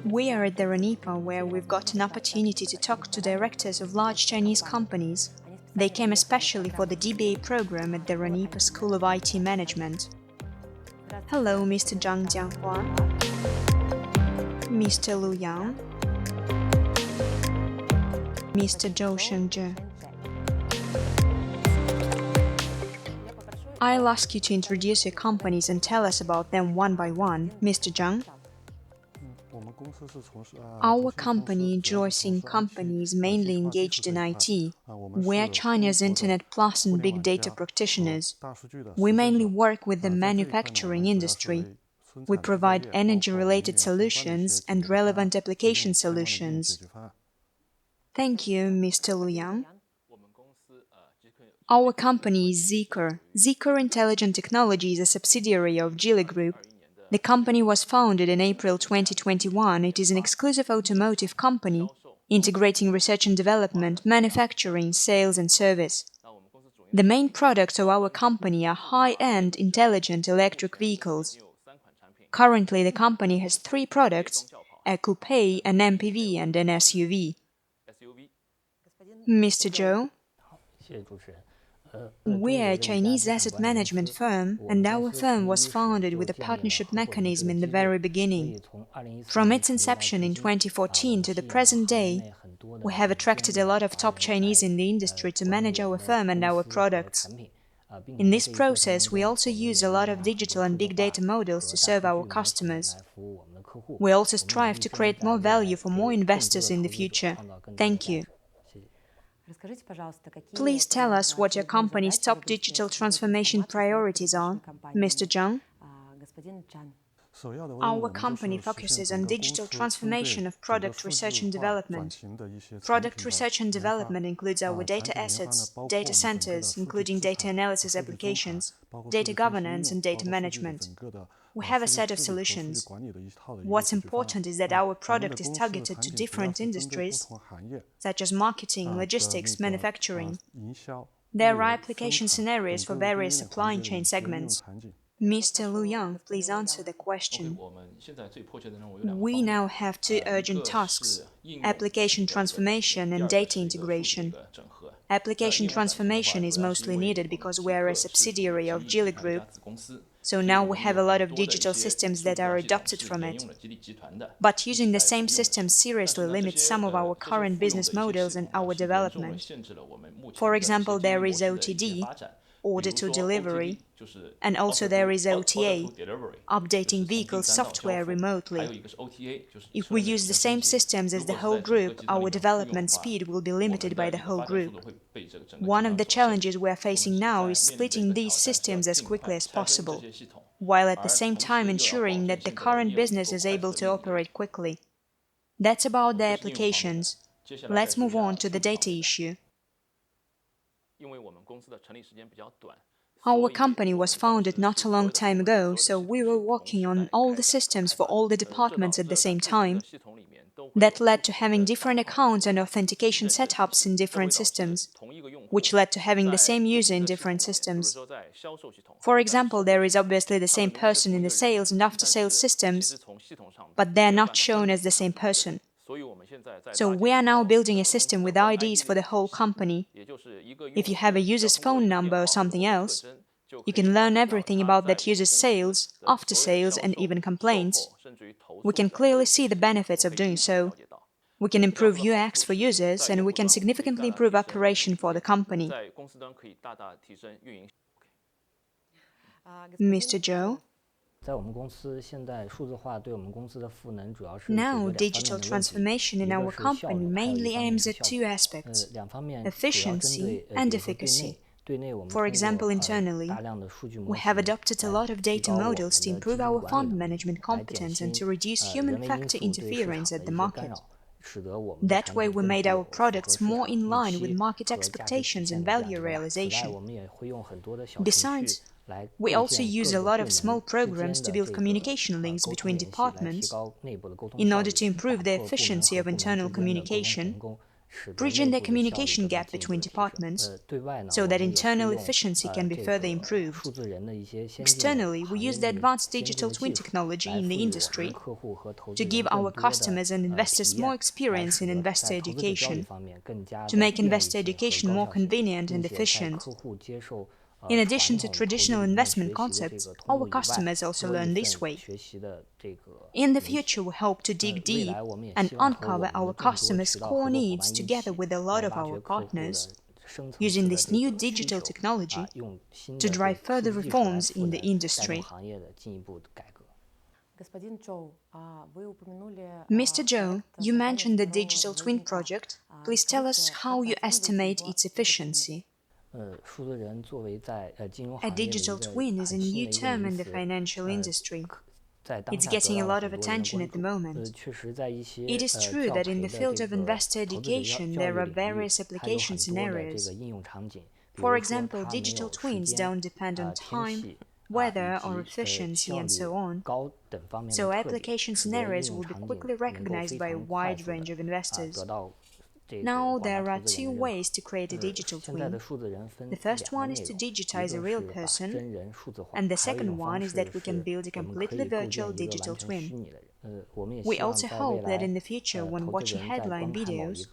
We are at the RANIPA, where we've got an opportunity to talk to directors of large Chinese companies. They came especially for the DBA program at the RANIPA School of IT Management. Hello, Mr. Zhang Jianhua, Mr. Lu Yang, Mr. Zhou Shengzhe. I'll ask you to introduce your companies and tell us about them one by one. Mr. Zhang? Our company, Joycing Company, is mainly engaged in IT. We are China's Internet Plus and Big Data practitioners. We mainly work with the manufacturing industry. We provide energy-related solutions and relevant application solutions. Thank you, Mr. Lu Yang. Our company is Zeekr. Zeekr Intelligent Technology is a subsidiary of Geely Group. The company was founded in April 2021. It is an exclusive automotive company, integrating research and development, manufacturing, sales and service. The main products of our company are high-end intelligent electric vehicles. Currently, the company has 3 products, a coupe, an MPV and an SUV. Mr. Zhou? We are a Chinese asset management firm, and our firm was founded with a partnership mechanism in the very beginning. From its inception in 2014 to the present day, we have attracted a lot of top Chinese in the industry to manage our firm and our products. In this process, we also use a lot of digital and big data models to serve our customers. We also strive to create more value for more investors in the future. Thank you. Please tell us what your company's top digital transformation priorities are, Mr. Zhang. Our company focuses on digital transformation of product research and development. Product research and development includes our data assets, data centers, including data analysis applications, data governance and data management. We have a set of solutions. What's important is that our product is targeted to different industries, such as marketing, logistics, manufacturing. There are application scenarios for various supply chain segments. Mr. Lu Yang, please answer the question. We now have 2 urgent tasks: application transformation and data integration. Application transformation is mostly needed because we are a subsidiary of Geely Group, so now we have a lot of digital systems that are adopted from it. But using the same systems seriously limits some of our current business models and our development. For example, there is OTD, order to delivery, and also there is OTA, updating vehicle software remotely. If we use the same systems as the whole group, our development speed will be limited by the whole group. One of the challenges we are facing now is splitting these systems as quickly as possible, while at the same time ensuring that the current business is able to operate quickly. That's about the applications. Let's move on to the data issue. Our company was founded not a long time ago, so we were working on all the systems for all the departments at the same time. That led to having different accounts and authentication setups in different systems, which led to having the same user in different systems. For example, there is obviously the same person in the sales and after-sales systems, but they are not shown as the same person. So we are now building a system with IDs for the whole company. If you have a user's phone number or something else, you can learn everything about that user's sales, after-sales and even complaints. We can clearly see the benefits of doing so. We can improve UX for users and we can significantly improve operation for the company. Mr. Zhou? Now, digital transformation in our company mainly aims at 2 aspects: efficiency and efficacy. For example, internally, we have adopted a lot of data models to improve our fund management competence and to reduce human factor interference at the market. That way, we made our products more in line with market expectations and value realization. Besides, we also use a lot of small programs to build communication links between departments in order to improve the efficiency of internal communication bridging the communication gap between departments so that internal efficiency can be further improved. Externally, we use the advanced digital twin technology in the industry to give our customers and investors more experience in investor education, to make investor education more convenient and efficient. In addition to traditional investment concepts, our customers also learn this way. In the future, we hope to dig deep and uncover our customers' core needs together with a lot of our partners, using this new digital technology to drive further reforms in the industry. Mr. Zhou, you mentioned the digital twin project. Please tell us how you estimate its efficiency. A digital twin is a new term in the financial industry. It's getting a lot of attention at the moment. It is true that in the field of investor education there are various application scenarios. For example, digital twins don't depend on time, weather or efficiency and so on. So application scenarios will be quickly recognized by a wide range of investors. Now, there are two ways to create a digital twin. The first one is to digitize a real person, and the second one is that we can build a completely virtual digital twin. We also hope that in the future, when watching headline videos,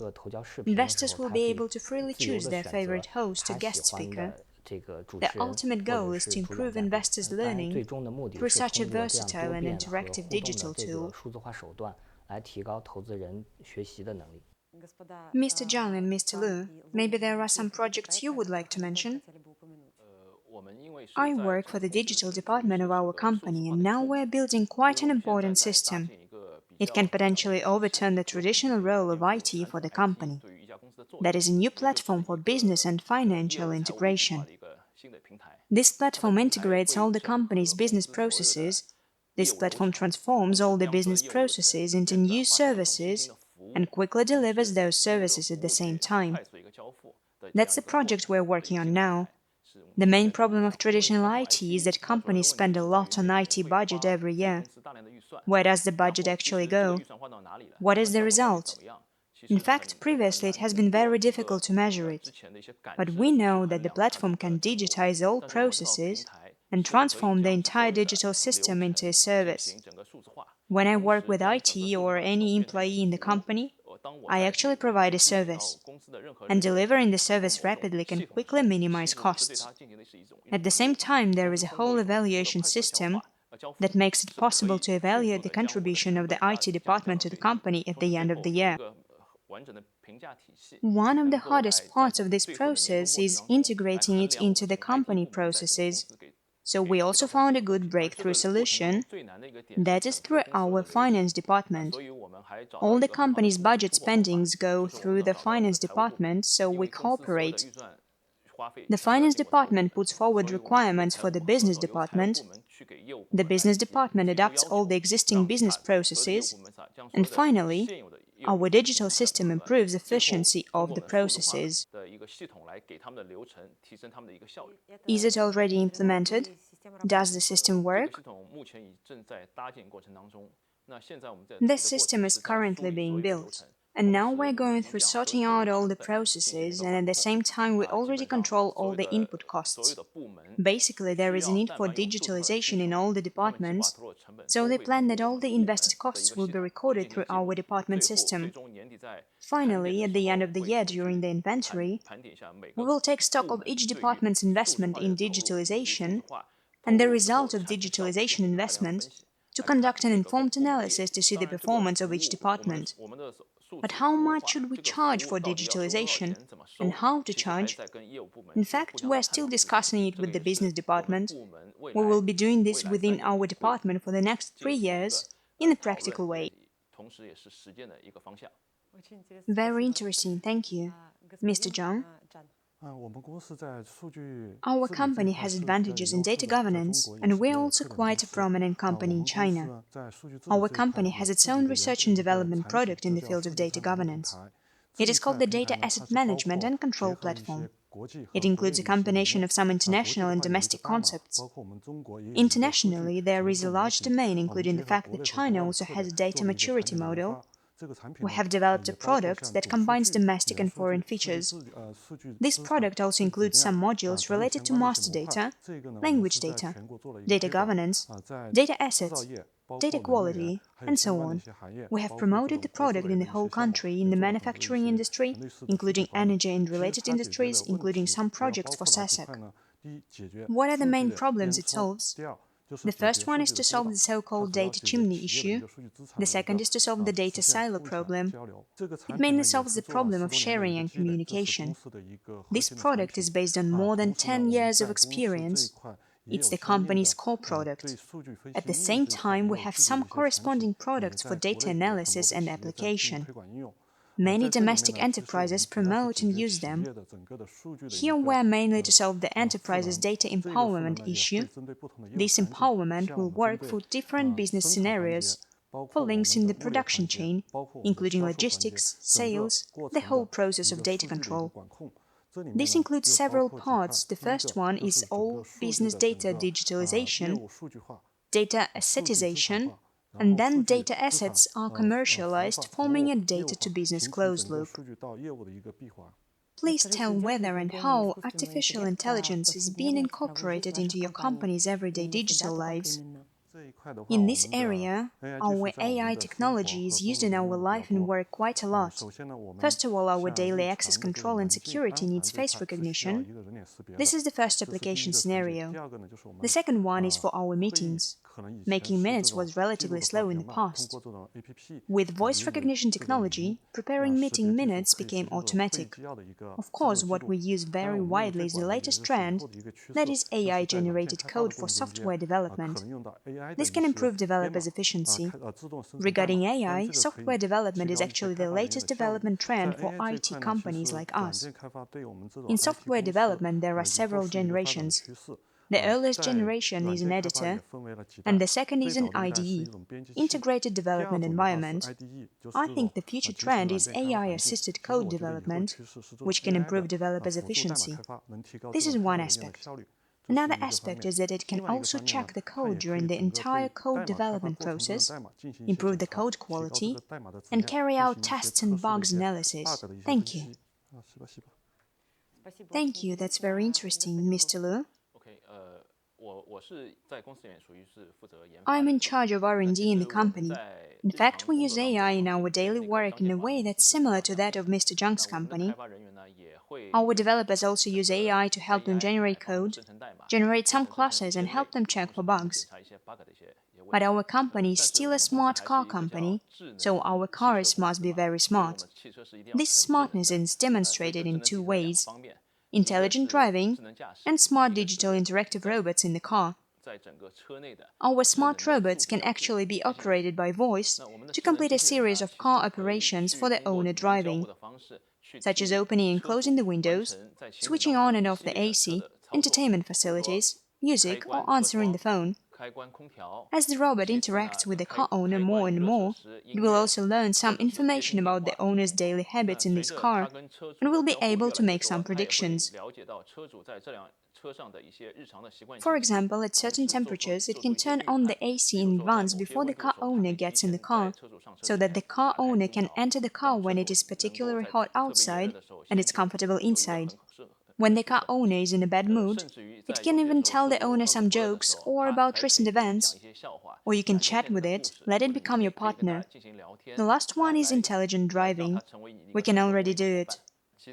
investors will be able to freely choose their favorite host or guest speaker. The ultimate goal is to improve investors' learning through such a versatile and interactive digital tool. Mr. Zhang and Mr. Lu, maybe there are some projects you would like to mention? I work for the digital department of our company, and now we're building quite an important system. It can potentially overturn the traditional role of IT for the company. That is a new platform for business and financial integration. This platform integrates all the company's business processes. This platform transforms all the business processes into new services and quickly delivers those services at the same time. That's the project we're working on now. The main problem of traditional IT is that companies spend a lot on IT budget every year. Where does the budget actually go? What is the result? In fact, previously it has been very difficult to measure it. But we know that the platform can digitize all processes and transform the entire digital system into a service. When I work with IT or any employee in the company, I actually provide a service, and delivering the service rapidly can quickly minimize costs. At the same time, there is a whole evaluation system that makes it possible to evaluate the contribution of the IT department to the company at the end of the year. One of the hardest parts of this process is integrating it into the company processes. So we also found a good breakthrough solution, that is through our finance department. All the company's budget spendings go through the finance department, so we cooperate. The finance department puts forward requirements for the business department. The business department adapts all the existing business processes, and finally, our digital system improves efficiency of the processes. Is it already implemented? Does the system work? This system is currently being built. And now we're going through sorting out all the processes, and at the same time we already control all the input costs. Basically, there is a need for digitalization in all the departments, so they plan that all the invested costs will be recorded through our department system. Finally, at the end of the year during the inventory, we will take stock of each department's investment in digitalization and the result of digitalization investment to conduct an informed analysis to see the performance of each department. But how much should we charge for digitalization, and how to charge? In fact, we're still discussing it with the business department. We will be doing this within our department for the next 3 years in a practical way. Very interesting, thank you. Mr. Zhang? Our company has advantages in data governance, and we're also quite a prominent company in China. Our company has its own research and development product in the field of data governance. It is called the Data Asset Management and Control Platform. It includes a combination of some international and domestic concepts. Internationally, there is a large domain, including the fact that China also has a data maturity model, We have developed a product that combines domestic and foreign features. This product also includes some modules related to master data, language data, data governance, data assets, data quality, and so on. We have promoted the product in the whole country in the manufacturing industry, including energy and related industries, including some projects for SASAC. What are the main problems it solves? The first one is to solve the so-called data chimney issue. The second is to solve the data silo problem. It mainly solves the problem of sharing and communication. This product is based on more than 10 years of experience. It's the company's core product. At the same time, we have some corresponding products for data analysis and application. Many domestic enterprises promote and use them. Here we are mainly to solve the enterprise's data empowerment issue. This empowerment will work for different business scenarios, for links in the production chain, including logistics, sales, the whole process of data control. This includes several parts. The first one is all business data digitalization, data assetization, and then data assets are commercialized, forming a data-to-business closed loop. Please tell whether and how artificial intelligence is being incorporated into your company's everyday digital lives. In this area, our AI technology is used in our life and work quite a lot. First of all, our daily access control and security needs face recognition. This is the first application scenario. The second one is for our meetings. Making minutes was relatively slow in the past. With voice recognition technology, preparing meeting minutes became automatic. Of course, what we use very widely is the latest trend, that is AI-generated code for software development. This can improve developers' efficiency. Regarding AI, software development is actually the latest development trend for IT companies like us. In software development, there are several generations. The earliest generation is an editor, and the second is an IDE, integrated development environment. I think the future trend is AI-assisted code development, which can improve developers' efficiency. This is one aspect. Another aspect is that it can also check the code during the entire code development process, improve the code quality, and carry out tests and bugs analysis. Thank you. Thank you, that's very interesting, Mr. Lu. I'm in charge of R&D in the company. In fact, we use AI in our daily work in a way that's similar to that of Mr. Zhang's company. Our developers also use AI to help them generate code, generate some classes and help them check for bugs. But our company is still a smart car company, so our cars must be very smart. This smartness is demonstrated in two ways: intelligent driving and smart digital interactive robots in the car. Our smart robots can actually be operated by voice to complete a series of car operations for the owner driving, such as opening and closing the windows, switching on and off the AC, entertainment facilities, music, or answering the phone. As the robot interacts with the car owner more and more, it will also learn some information about the owner's daily habits in this car and will be able to make some predictions. For example, at certain temperatures, it can turn on the AC in advance before the car owner gets in the car, so that the car owner can enter the car when it is particularly hot outside and it's comfortable inside. When the car owner is in a bad mood, it can even tell the owner some jokes or about recent events. Or you can chat with it, let it become your partner. The last one is intelligent driving. We can already do it.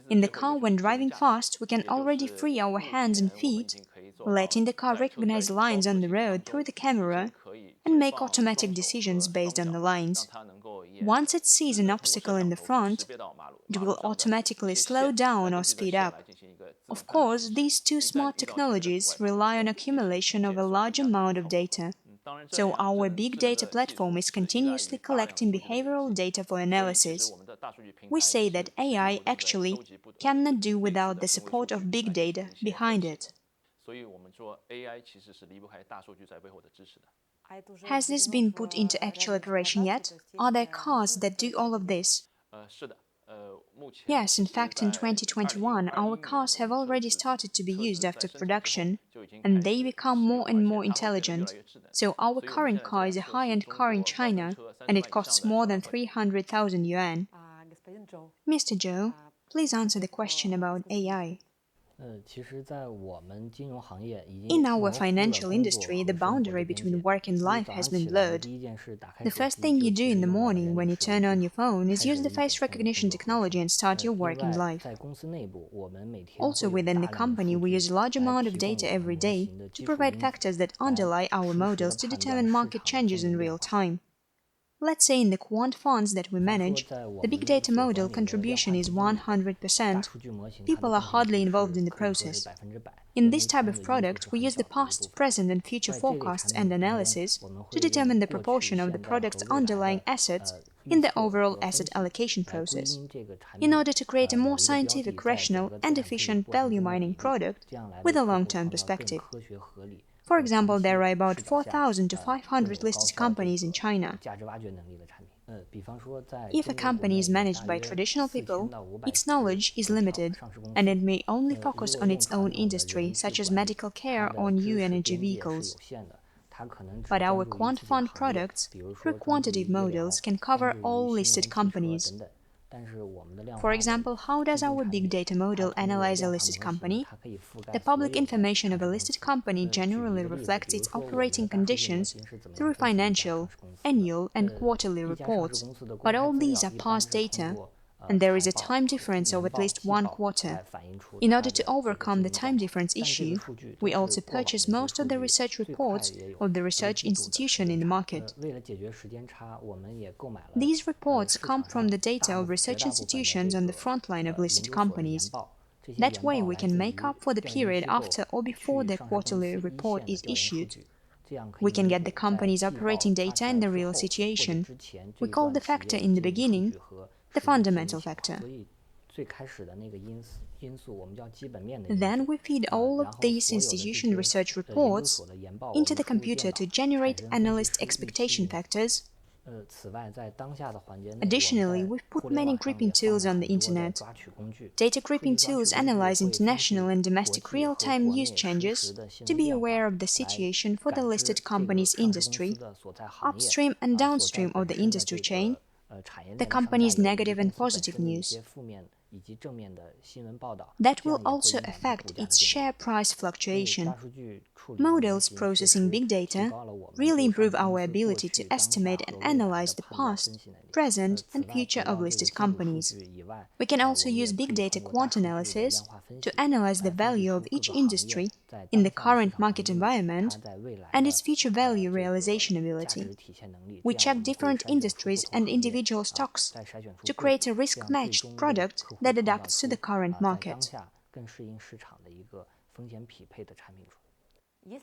In the car, when driving fast, we can already free our hands and feet, letting the car recognize lines on the road through the camera and make automatic decisions based on the lines. Once it sees an obstacle in the front, it will automatically slow down or speed up. Of course, these two smart technologies rely on accumulation of a large amount of data. So our big data platform is continuously collecting behavioral data for analysis. We say that AI actually cannot do without the support of big data behind it. Has this been put into actual operation yet? Are there cars that do all of this? Yes, in fact, in 2021, our cars have already started to be used after production, and they become more and more intelligent. So our current car is a high-end car in China, and it costs more than 300,000 yuan. Mr. Zhou, please answer the question about AI. In our financial industry, the boundary between work and life has been blurred. The first thing you do in the morning when you turn on your phone is use the face recognition technology and start your working life. Also within the company, we use a large amount of data every day to provide factors that underlie our models to determine market changes in real time. Let's say in the quant funds that we manage, the big data model contribution is 100%. People are hardly involved in the process. In this type of product, we use the past, present, and future forecasts and analysis to determine the proportion of the product's underlying assets in the overall asset allocation process, in order to create a more scientific, rational, and efficient value mining product with a long-term perspective. For example, there are about 4,000 to 500 listed companies in China. If a company is managed by traditional people, its knowledge is limited, and it may only focus on its own industry, such as medical care or new energy vehicles. But our quant fund products, through quantitative models, can cover all listed companies. For example, how does our big data model analyze a listed company? The public information of a listed company generally reflects its operating conditions through financial, annual, and quarterly reports, but all these are past data, and there is a time difference of at least 1 quarter. In order to overcome the time difference issue, we also purchase most of the research reports of the research institution in the market. These reports come from the data of research institutions on the front line of listed companies. That way, we can make up for the period after or before the quarterly report is issued. We can get the company's operating data and the real situation. We call the factor in the beginning the fundamental factor. Then we feed all of these institution research reports into the computer to generate analyst expectation factors. Additionally, we've put many creeping tools on the internet. Data creeping tools analyze international and domestic real-time news changes to be aware of the situation for the listed company's industry, upstream and downstream of the industry chain, the company's negative and positive news. That will also affect its share price fluctuation. Models processing big data really improve our ability to estimate and analyze the past, present, and future of listed companies. We can also use big data quant analysis to analyze the value of each industry in the current market environment and its future value realization ability. We check different industries and individual stocks to create a risk-matched product that adapts to the current market.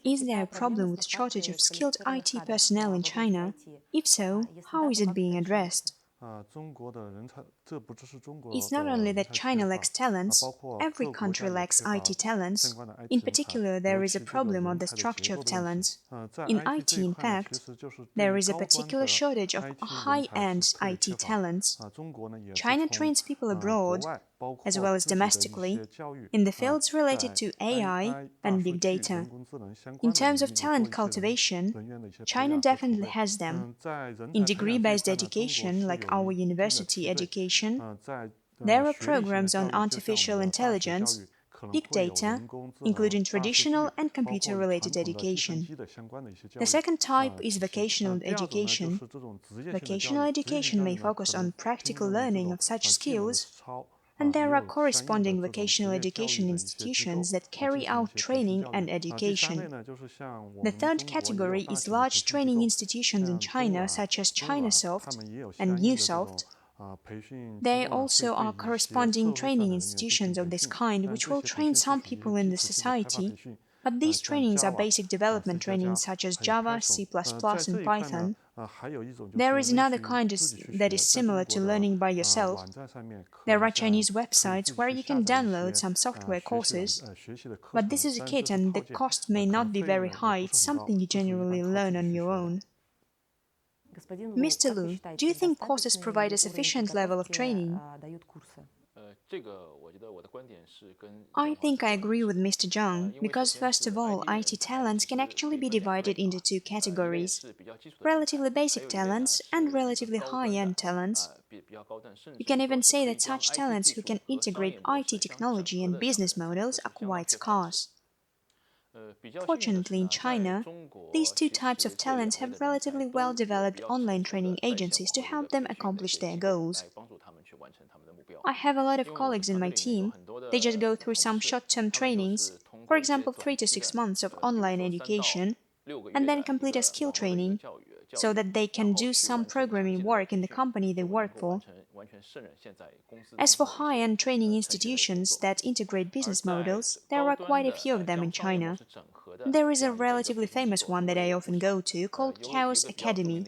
Is there a problem with shortage of skilled IT personnel in China? If so, how is it being addressed? It's not only that China lacks talents, every country lacks IT talents. In particular, there is a problem on the structure of talents. In IT, in fact, there is a particular shortage of high-end IT talents. China trains people abroad, as well as domestically, in the fields related to AI and big data. In terms of talent cultivation, China definitely has them. In degree-based education, like our university education, there are programs on artificial intelligence, big data, including traditional and computer-related education. The second type is vocational education. Vocational education may focus on practical learning of such skills, and there are corresponding vocational education institutions that carry out training and education. The third category is large training institutions in China, such as Chinasoft and Newsoft. There also are corresponding training institutions of this kind, which will train some people in the society, but these trainings are basic development trainings such as Java, C++, and Python. There is another kind that is similar to learning by yourself. There are Chinese websites where you can download some software courses, but this is a kit and the cost may not be very high, it's something you generally learn on your own. Mr. Lu, do you think courses provide a sufficient level of training? I think I agree with Mr. Zhang because, first of all, IT talents can actually be divided into two categories: relatively basic talents and relatively high-end talents. You can even say that such talents who can integrate IT technology and business models are quite scarce. Fortunately, in China, these two types of talents have relatively well-developed online training agencies to help them accomplish their goals. I have a lot of colleagues in my team. They just go through some short-term trainings, for example 3 to 6 months of online education, and then complete a skill training, so that they can do some programming work in the company they work for. As for high-end training institutions that integrate business models, there are quite a few of them in China. There is a relatively famous one that I often go to called Chaos Academy.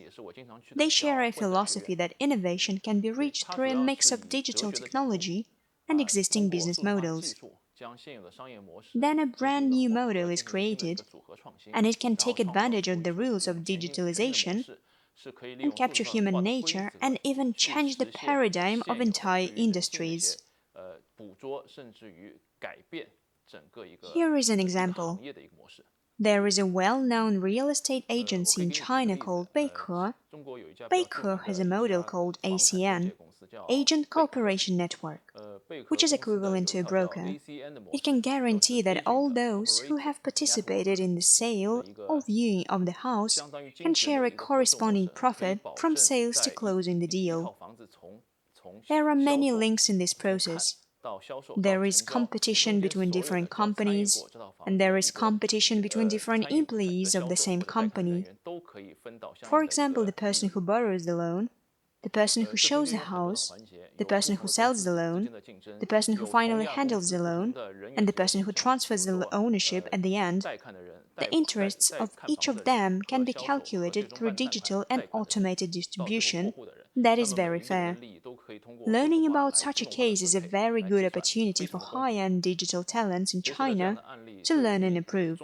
They share a philosophy that innovation can be reached through a mix of digital technology and existing business models. Then a brand new model is created, and it can take advantage of the rules of digitalization and capture human nature and even change the paradigm of entire industries. Here is an example. There is a well-known real estate agency in China called Beike. Beike has a model called ACN, Agent Cooperation Network, which is equivalent to a broker. It can guarantee that all those who have participated in the sale or viewing of the house can share a corresponding profit from sales to closing the deal. There are many links in this process. There is competition between different companies, and there is competition between different employees of the same company. For example, the person who borrows the loan, the person who shows the house, the person who sells the loan, the person who finally handles the loan, and the person who transfers the ownership at the end. The interests of each of them can be calculated through digital and automated distribution. That is very fair. Learning about such a case is a very good opportunity for high-end digital talents in China to learn and improve.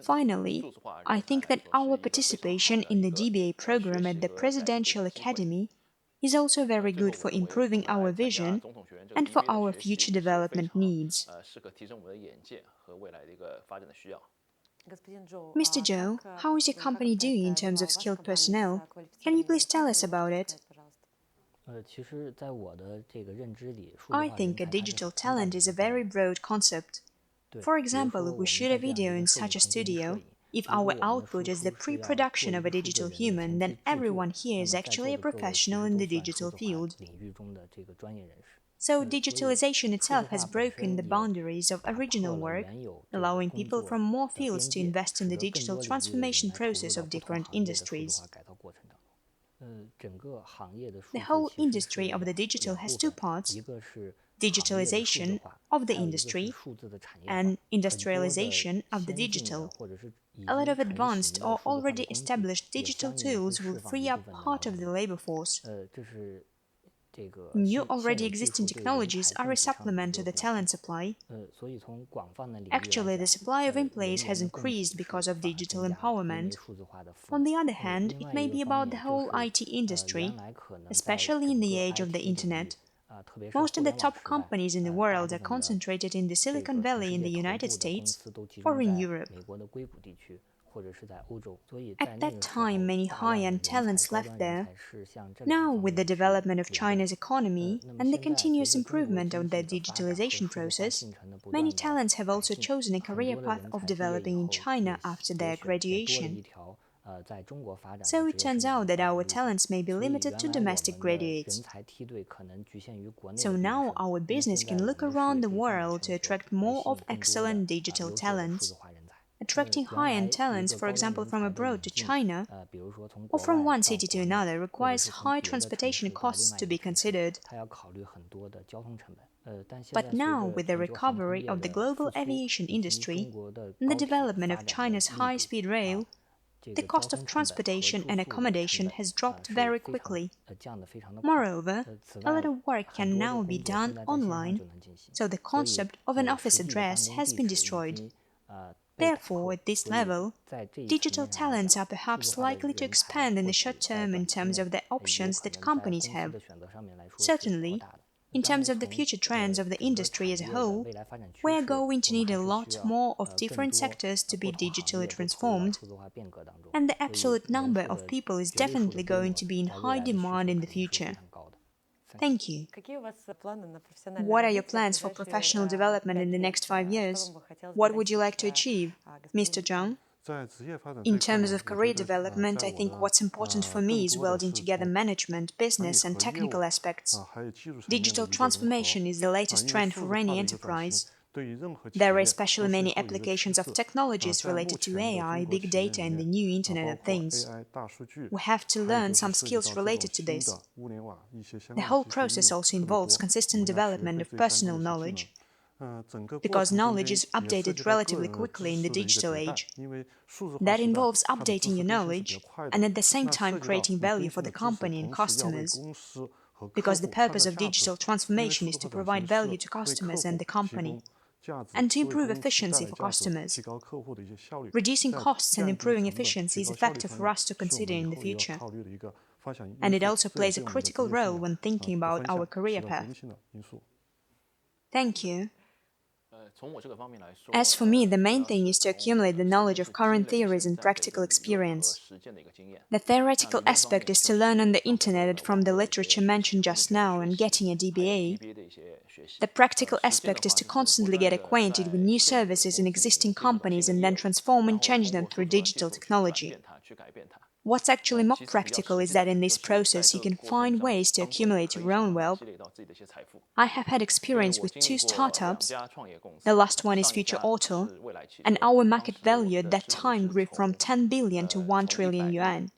Finally, I think that our participation in the DBA program at the Presidential Academy is also very good for improving our vision and for our future development needs. Mr. Zhou, how is your company doing in terms of skilled personnel? Can you please tell us about it? I think a digital talent is a very broad concept. For example, if we shoot a video in such a studio, if our output is the pre-production of a digital human, then everyone here is actually a professional in the digital field. So digitalization itself has broken the boundaries of original work, allowing people from more fields to invest in the digital transformation process of different industries. The whole industry of the digital has two parts: digitalization of the industry and industrialization of the digital. A lot of advanced or already established digital tools will free up part of the labor force. New already existing technologies are a supplement to the talent supply. Actually, the supply of employees has increased because of digital empowerment. On the other hand, it may be about the whole IT industry, especially in the age of the Internet. Most of the top companies in the world are concentrated in the Silicon Valley in the United States or in Europe. At that time, many high-end talents left there. Now, with the development of China's economy and the continuous improvement of the digitalization process, many talents have also chosen a career path of developing in China after their graduation. So it turns out that our talents may be limited to domestic graduates. So now our business can look around the world to attract more of excellent digital talents. Attracting high-end talents, for example, from abroad to China, or from one city to another, requires high transportation costs to be considered. But now, with the recovery of the global aviation industry and the development of China's high-speed rail, the cost of transportation and accommodation has dropped very quickly. Moreover, a lot of work can now be done online, so the concept of an office address has been destroyed. Therefore, at this level, digital talents are perhaps likely to expand in the short term in terms of the options that companies have. Certainly, In terms of the future trends of the industry as a whole, we are going to need a lot more of different sectors to be digitally transformed, and the absolute number of people is definitely going to be in high demand in the future. Thank you. What are your plans for professional development in the next 5 years? What would you like to achieve, Mr. Zhang? In terms of career development, I think what's important for me is welding together management, business, and technical aspects. Digital transformation is the latest trend for any enterprise. There are especially many applications of technologies related to AI, big data, and the new Internet of Things. We have to learn some skills related to this. The whole process also involves consistent development of personal knowledge, because knowledge is updated relatively quickly in the digital age. That involves updating your knowledge and at the same time creating value for the company and customers, because the purpose of digital transformation is to provide value to customers and the company, and to improve efficiency for customers. Reducing costs and improving efficiency is a factor for us to consider in the future, and it also plays a critical role when thinking about our career path. Thank you. As for me, the main thing is to accumulate the knowledge of current theories and practical experience. The theoretical aspect is to learn on the internet from the literature mentioned just now and getting a DBA. The practical aspect is to constantly get acquainted with new services in existing companies and then transform and change them through digital technology. What's actually more practical is that in this process you can find ways to accumulate your own wealth. I have had experience with 2 startups. The last one is Future Auto, and our market value at that time grew from 10 billion to 1 trillion yuan.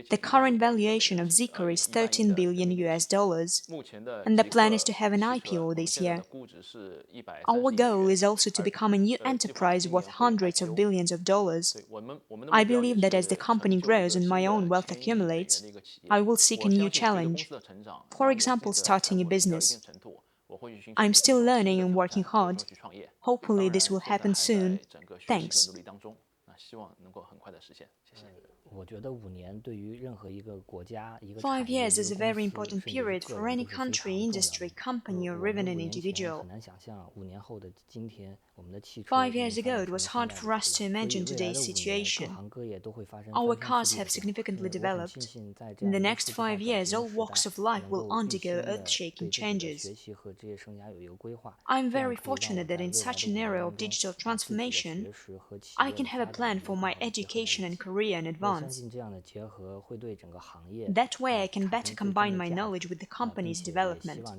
The current valuation of Zeekr is $13 billion, and the plan is to have an IPO this year. Our goal is also to become a new enterprise worth hundreds of billions of dollars. I believe that as the company grows and my own wealth accumulates, I will seek a new challenge. For example, starting a business. I'm still learning and working hard. Hopefully this will happen soon. Thanks. 5 years is a very important period for any country, industry, company, or even an individual. 5 years ago, it was hard for us to imagine today's situation. Our cars have significantly developed. In the next 5 years, all walks of life will undergo earth-shaking changes. I'm very fortunate that in such an era of digital transformation, I can have a plan for my education and career in advance. That way I can better combine my knowledge with the company's development.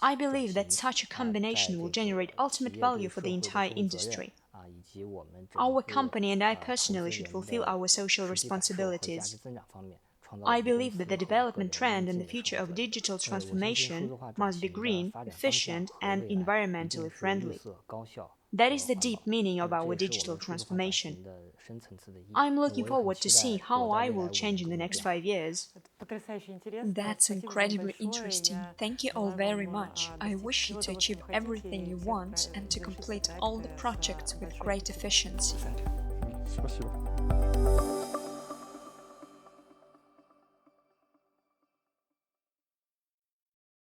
I believe that such a combination will generate ultimate value for the entire industry. Our company and I personally should fulfill our social responsibilities. I believe that the development trend and the future of digital transformation must be green, efficient, and environmentally friendly. That is the deep meaning of our digital transformation. I'm looking forward to see how I will change in the next 5 years. That's incredibly interesting. Thank you all very much. I wish you to achieve everything you want and to complete all the projects with great efficiency. Спасибо.